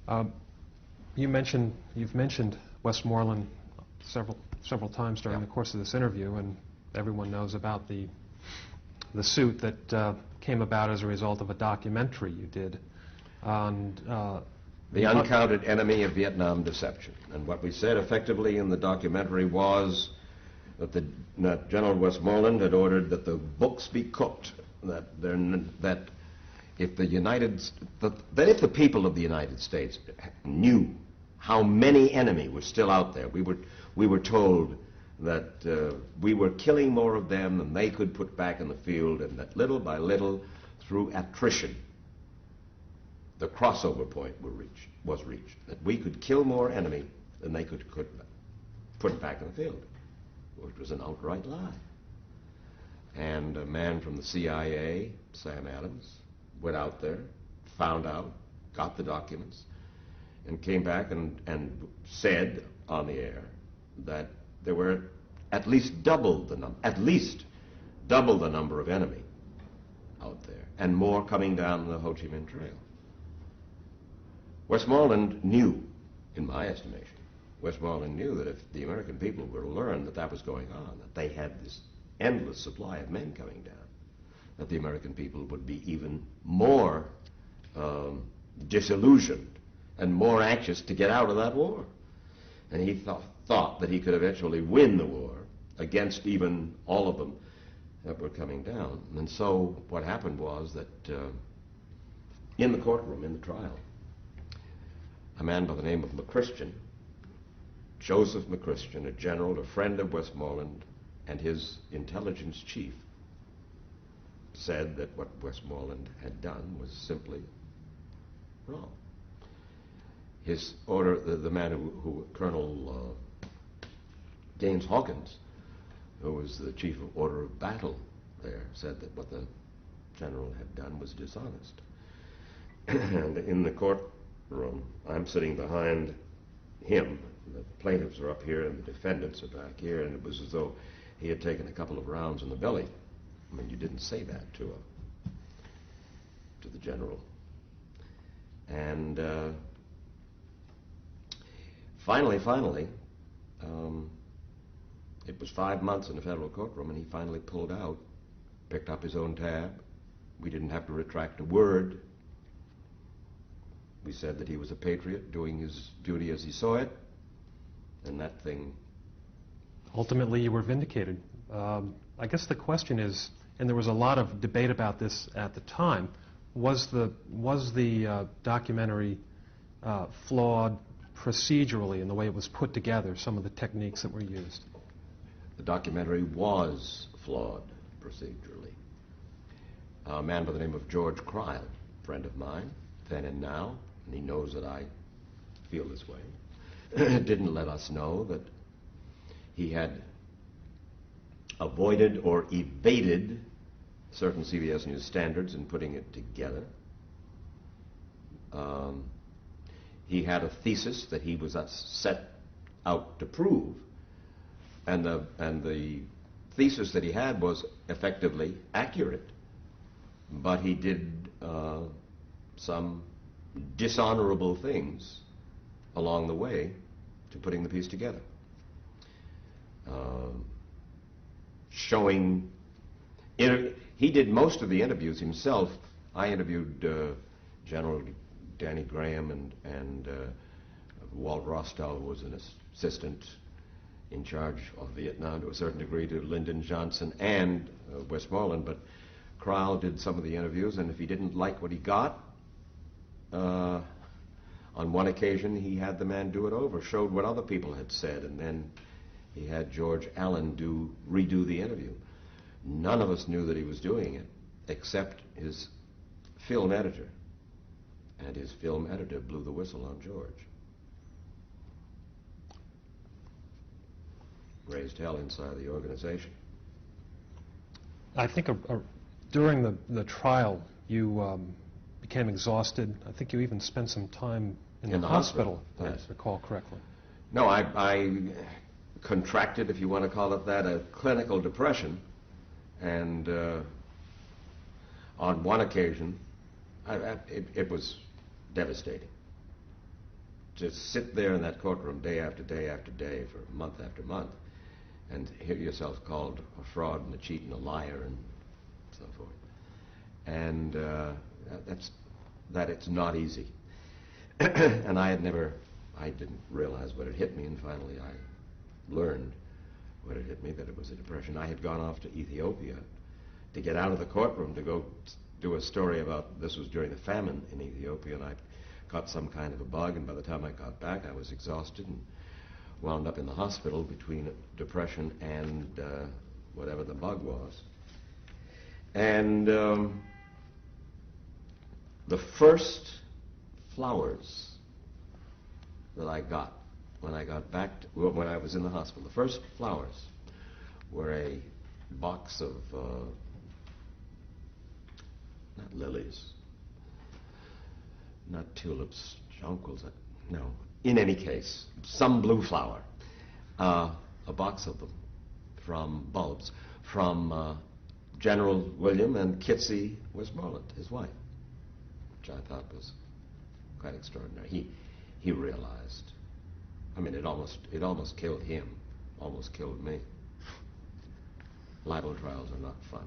Um, you've mentioned Westmoreland several times during the course of this interview, and everyone knows about the suit that came about as a result of a documentary you did on the uncounted enemy of Vietnam deception. And what we said effectively in the documentary was that General Westmoreland had ordered that the books be cooked, that if the people of the United States knew how many enemy were still out there, we were told that we were killing more of them than they could put back in the field, and that little by little, through attrition, the crossover point was reached, that we could kill more enemy than they could put back in the field, which was an outright lie. And a man from the CIA, Sam Adams, went out there, found out, got the documents, and came back and said on the air that there were at least double the number of enemy out there, and more coming down the Ho Chi Minh Trail. Westmoreland knew, in my estimation, Westmoreland knew that if the American people were to learn that that was going on, that they had this endless supply of men coming down, that the American people would be even more disillusioned and more anxious to get out of that war. And he thought that he could eventually win the war against even all of them that were coming down. And so what happened was that in the courtroom, in the trial, a man by the name of McChristian, Joseph McChristian, a general, a friend of Westmoreland, and his intelligence chief, said that what Westmoreland had done was simply wrong. His order, the man who Colonel Gaines Hawkins, who was the chief of order of battle there, said that what the general had done was dishonest. And in the courtroom, I'm sitting behind him. The plaintiffs are up here and the defendants are back here, and it was as though he had taken a couple of rounds in the belly. I mean, you didn't say that to the general. And finally, it was 5 months in the federal courtroom, and he finally pulled out, picked up his own tab. We didn't have to retract a word. We said that he was a patriot doing his duty as he saw it, and that thing... Ultimately, you were vindicated. I guess the question is, and there was a lot of debate about this at the time, was the documentary flawed procedurally in the way it was put together, some of the techniques that were used? The documentary was flawed procedurally. A man by the name of George Cryle, a friend of mine, then and now, and he knows that I feel this way, didn't let us know that he had avoided or evaded certain CBS News standards in putting it together. He had a thesis that he was set out to prove, and the thesis that he had was effectively accurate, but he did some dishonorable things along the way to putting the piece together. He did most of the interviews himself. I interviewed General Danny Graham and Walt Rostow, who was an assistant in charge of Vietnam to a certain degree, to Lyndon Johnson and Westmoreland, but Cryle did some of the interviews, and if he didn't like what he got, on one occasion he had the man do it over, showed what other people had said, and then he had George Allen redo the interview. None of us knew that he was doing it, except his film editor. And his film editor blew the whistle on George. Raised hell inside the organization. I think during the trial, you became exhausted. I think you even spent some time in the hospital, if I recall correctly. No, I contracted, if you want to call it that, a clinical depression. And on one occasion, it was devastating. to sit there in that courtroom day after day after day for month after month and hear yourself called a fraud and a cheat and a liar and so forth. And that it's not easy. And I didn't realize what had hit me, and finally I learned what had hit me, that it was a depression. I had gone off to Ethiopia to get out of the courtroom to go do a story about, this was during the famine in Ethiopia, and I caught some kind of a bug, and by the time I got back I was exhausted and wound up in the hospital between depression and whatever the bug was. And the first flowers that I got when I got back, when I was in the hospital, the first flowers were a box of, not lilies, not tulips, jonquils, no. In any case, some blue flower, a box of them from bulbs, from General William and Kitsy Westmoreland, his wife, which I thought was quite extraordinary. He realized. I mean, it almost killed him, almost killed me. Libel trials are not fun.